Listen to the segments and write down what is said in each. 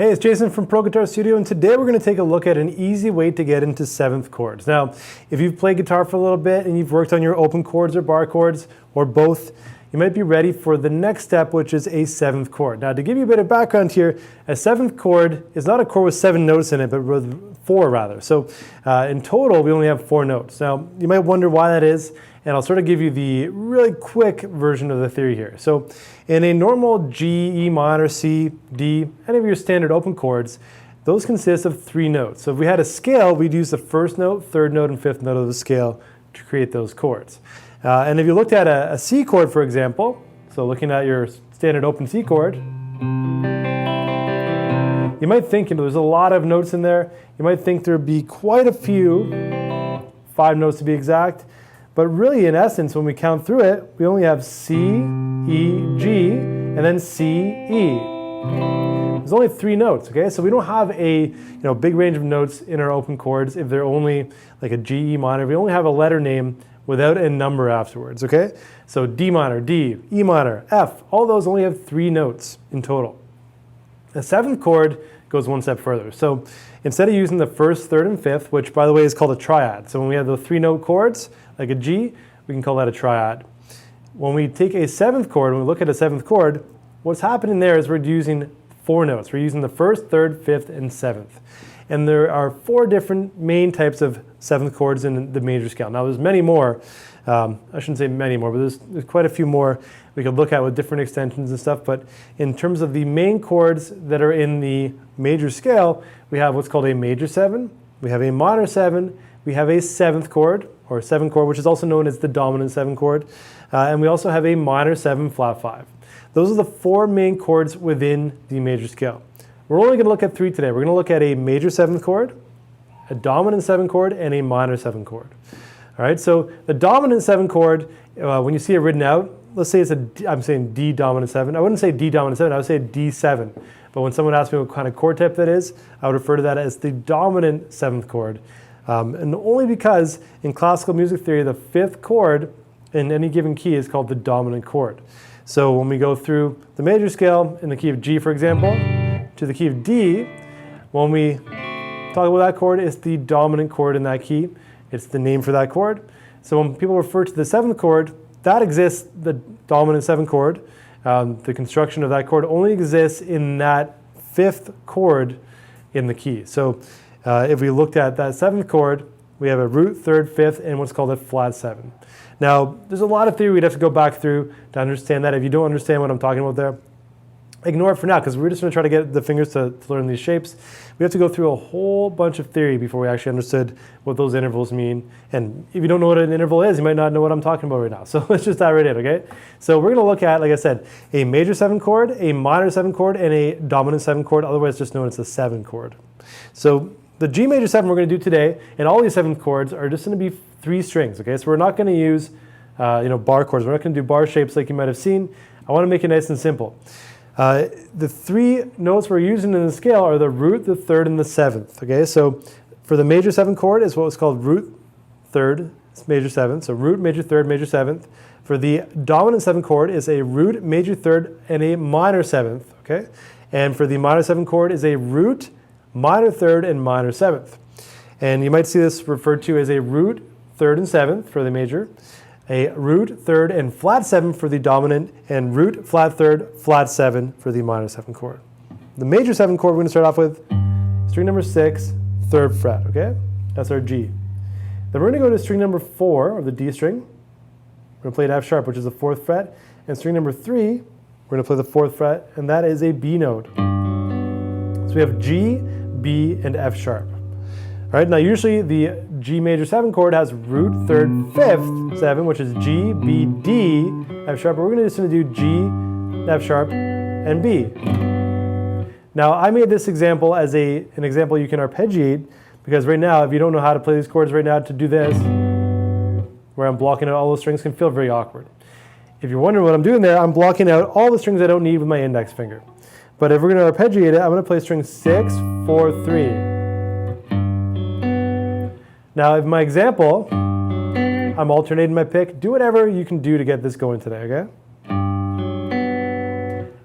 Hey, it's Jason from Pro Guitar Studio, and today we're going to take a look at an easy way to get into seventh chords. Now, if you've played guitar for a little bit and you've worked on your open chords or bar chords, or both, you might be ready for the next step, which is a seventh chord. Now, to give you a bit of background here, a seventh chord is not a chord with 7 notes in it, but with 4 rather. So in total, we only have 4 notes. Now, you might wonder why that is, and I'll sort of give you the really quick version of the theory here. So in a normal G, E minor, C, D, any of your standard open chords, those consist of 3 notes. So if we had a scale, we'd use the first note, third note, and fifth note of the scale to create those chords. And if you looked at a C chord, for example, so looking at your standard open C chord, you might think, there's a lot of notes in there. You might think there'd be quite a few, 5 notes to be exact. But really, in essence, when we count through it, we only have C, E, G, and then C, E. There's only 3 notes, okay? So we don't have a big range of notes in our open chords if they're only like a G, E minor. We only have a letter name without a number afterwards, okay? So D minor, D, E minor, F, all those only have 3 notes in total. The seventh chord goes one step further. So instead of using the first, third, and fifth, which by the way is called a triad. So when we have the 3 note chords, like a G, we can call that a triad. When we take a seventh chord, when we look at a seventh chord, what's happening there is we're using 4 notes. We're using the first, third, fifth, and seventh. And there are 4 different main types of seventh chords in the major scale. Now there's many more. I shouldn't say many more, but there's quite a few more we could look at with different extensions and stuff. But in terms of the main chords that are in the major scale, we have what's called a major 7, we have a minor 7, we have a 7th chord, or 7 chord, which is also known as the dominant 7 chord, and we also have a minor 7 flat 5. Those are the 4 main chords within the major scale. We're only going to look at 3 today. We're going to look at a major 7th chord, a dominant 7 chord, and a minor 7 chord. All right, so the dominant 7 chord, when you see it written out, let's say I'm saying D dominant 7. I wouldn't say D dominant 7, I would say D7. But when someone asks me what kind of chord type that is, I would refer to that as the dominant 7th chord. And only because in classical music theory, the 5th chord in any given key is called the dominant chord. So when we go through the major scale in the key of G, for example, to the key of D, when we talk about that chord, it's the dominant chord in that key. It's the name for that chord. So when people refer to the 7th chord, that exists, the dominant 7th chord. The construction of that chord only exists in that 5th chord in the key. So if we looked at that 7th chord, we have a root, 3rd, 5th, and what's called a flat 7. Now, there's a lot of theory we'd have to go back through to understand that. If you don't understand what I'm talking about there, ignore it for now, because we're just going to try to get the fingers to learn these shapes. We have to go through a whole bunch of theory before we actually understood what those intervals mean. And if you don't know what an interval is, you might not know what I'm talking about right now. So let's just dive right in, okay? So we're going to look at, like I said, a major 7 chord, a minor 7 chord, and a dominant 7 chord, otherwise just known as the 7 chord. So the G major 7 we're going to do today, and all these 7th chords are just going to be 3 strings, okay? So we're not going to use bar chords. We're not going to do bar shapes like you might have seen. I want to make it nice and simple. The 3 notes we're using in the scale are the root, the 3rd, and the 7th, okay? So for the major 7 chord is what's called root, 3rd, major 7th. So root, major 3rd, major 7th. For the dominant 7 chord is a root, major 3rd, and a minor 7th, okay? And for the minor 7 chord is a root, minor 3rd, and minor 7th. And you might see this referred to as a root, 3rd, and 7th for the major, a root, 3rd, and flat 7 for the dominant, and root, flat 3rd, flat 7 for the minor 7 chord. The major 7 chord we're going to start off with string number 6, 3rd fret, okay? That's our G. Then we're going to go to string number 4, or the D string. We're going to play an F sharp, which is the 4th fret, and string number 3, we're going to play the 4th fret, and that is a B note. So we have G, B, and F sharp. All right, now usually the G major 7 chord has root, 3rd, 5th, 7, which is G, B, D, F sharp, but we're just going to do G, F sharp, and B. Now I made this example as an example you can arpeggiate, because right now, if you don't know how to play these chords right now, to do this, where I'm blocking out all those strings, can feel very awkward. If you're wondering what I'm doing there, I'm blocking out all the strings I don't need with my index finger. But if we're going to arpeggiate it, I'm going to play string 6, 4, 3. Now, in my example, I'm alternating my pick. Do whatever you can do to get this going today, okay?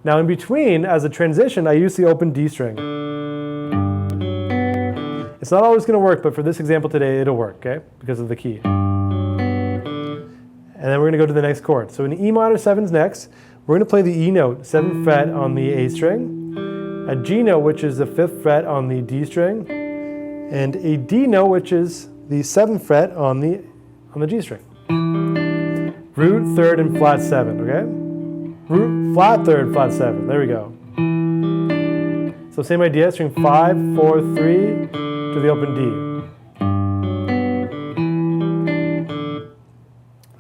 Now, in between, as a transition, I use the open D string. It's not always going to work, but for this example today, it'll work, okay, because of the key. And then we're going to go to the next chord. So in E minor 7's next, we're going to play the E note, 7th fret on the A string, a G note, which is the 5th fret on the D string, and a D note, which is the 7th fret on the G string. Root, 3rd, and flat 7, okay? Root, flat 3rd, flat 7, there we go. So same idea, string 5, 4, 3 to the open D.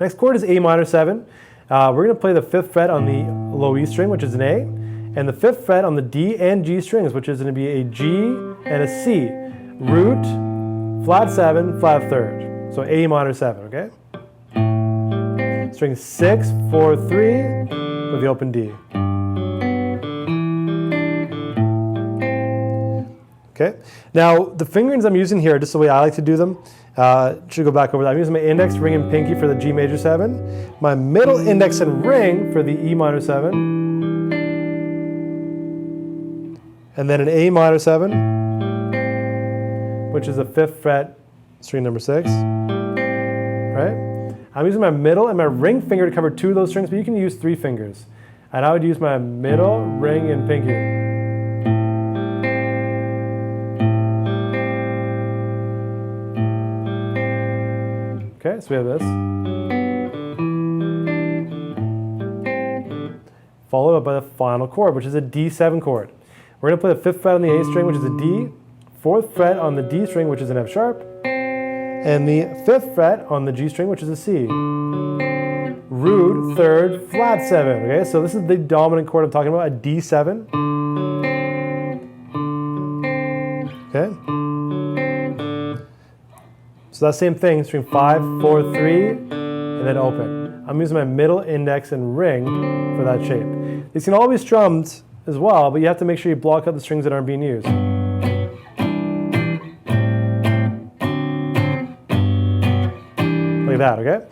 Next chord is A minor 7. We're going to play the 5th fret on the low E string, which is an A, and the 5th fret on the D and G strings, which is going to be a G and a C. Root, flat 7, flat 3rd. So A minor 7, okay? String 6, 4, 3 with the open D. Okay. Now the fingerings I'm using here, just the way I like to do them, should go back over that. I'm using my index, ring, and pinky for the G major 7, my middle index and ring for the E minor 7, and then an A minor 7, which is the 5th fret, string number 6, right? I'm using my middle and my ring finger to cover 2 of those strings, but you can use 3 fingers. And I would use my middle, ring, and pinky. Okay, so we have this. Followed up by the final chord, which is a D7 chord. We're going to play the 5th fret on the A string, which is a D, 4th fret on the D string, which is an F sharp, and the 5th fret on the G string, which is a C. Root, 3rd, flat 7. Okay, so this is the dominant chord I'm talking about, a D7. Okay. So that same thing, string 5, 4, 3, and then open. I'm using my middle index and ring for that shape. These can all be strummed as well, but you have to make sure you block out the strings that aren't being used. Like that, okay?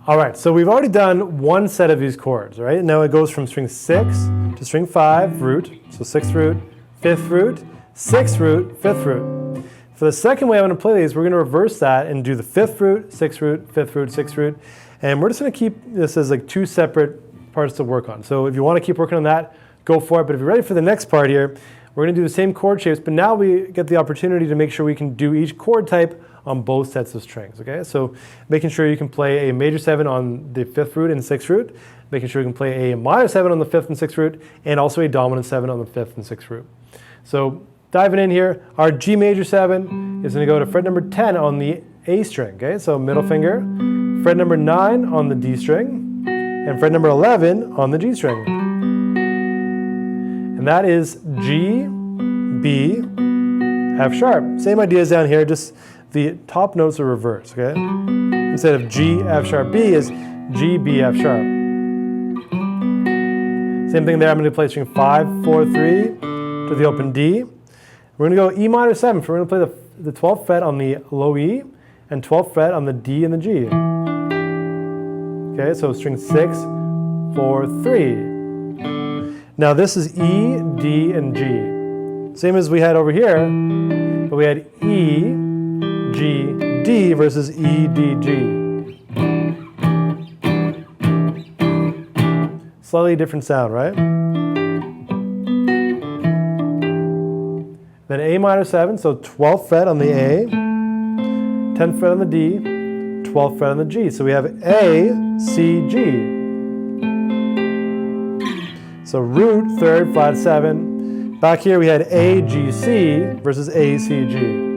All right, so we've already done one set of these chords, right? Now it goes from string 6 to string 5, root, so 6th root, 5th root, 6th root, 5th root. For the second way I'm going to play these, we're going to reverse that and do the 5th root, 6th root, 5th root, 6th root, and we're just going to keep this as like 2 separate parts to work on. So if you want to keep working on that, go for it, but if you're ready for the next part here, we're going to do the same chord shapes, but now we get the opportunity to make sure we can do each chord type on both sets of strings, okay? So making sure you can play a major 7 on the 5th root and 6th root, making sure you can play a minor 7 on the 5th and 6th root, and also a dominant 7 on the 5th and 6th root. So diving in here, our G major 7 is going to go to fret number 10 on the A string, okay? So middle finger, fret number 9 on the D string, and fret number 11 on the G string. And that is G, B, F sharp. Same ideas down here, just the top notes are reversed, okay? Instead of G, F sharp, B is G, B, F sharp. Same thing there, I'm going to play string 5, 4, 3 to the open D. We're going to go E minor 7, so we're going to play the 12th fret on the low E and 12th fret on the D and the G. Okay, so string 6, 4, 3. Now this is E, D, and G. Same as we had over here, but we had E, G, D versus E, D, G. Slightly different sound, right? Then A minor 7, so 12th fret on the A, 10th fret on the D, 12th fret on the G. So we have A, C, G. So root, 3rd, flat 7. Back here we had A, G, C versus A, C, G.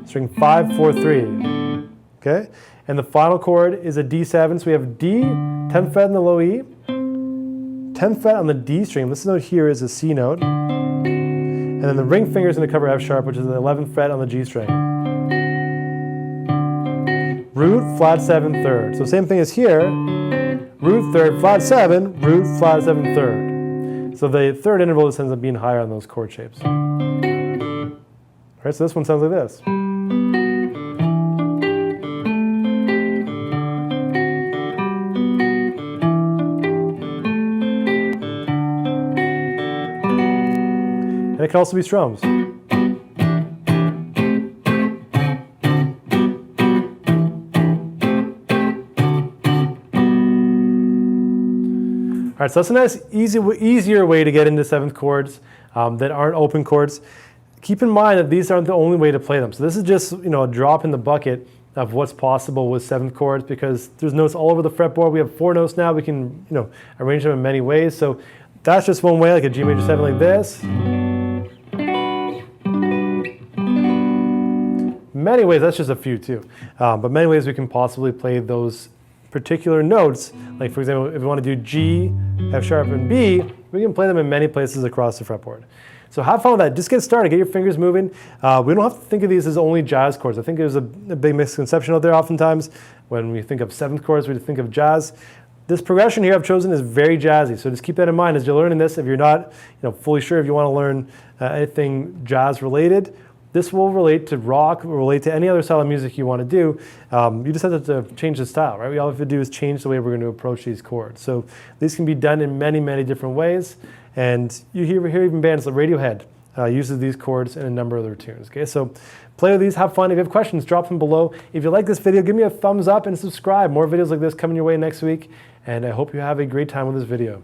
String 5, 4, 3. Okay? And the final chord is a D7, so we have D, 10th fret on the low E, 10th fret on the D string. This note here is a C note. And then the ring finger is going to cover F sharp, which is the 11th fret on the G string. Root, flat 7, 3rd. So same thing as here. Root, 3rd, flat 7, root, flat 7, 3rd. So the third interval just ends up being higher on those chord shapes. All right, so this one sounds like this. it can also be strums. All right, so that's a nice, easier way to get into seventh chords that aren't open chords. Keep in mind that these aren't the only way to play them. So this is just, a drop in the bucket of what's possible with seventh chords, because there's notes all over the fretboard. We have 4 notes now. We can, arrange them in many ways. So that's just one way, like a G major 7 like this. Many ways, that's just a few too. But many ways we can possibly play those particular notes. Like for example, if we want to do G, F sharp, and B, we can play them in many places across the fretboard. So have fun with that. Just get started, get your fingers moving. We don't have to think of these as only jazz chords. I think there's a big misconception out there oftentimes. When we think of seventh chords, we think of jazz. This progression here I've chosen is very jazzy, so just keep that in mind as you're learning this. If you're not fully sure if you want to learn anything jazz related, this will relate to rock, will relate to any other style of music you want to do. You just have to change the style, right? All we have to do is change the way we're going to approach these chords. So these can be done in many, many different ways. And you hear even bands like Radiohead uses these chords in a number of their tunes. Okay, so play with these, have fun. If you have questions, drop them below. If you like this video, give me a thumbs up and subscribe. More videos like this coming your way next week. And I hope you have a great time with this video.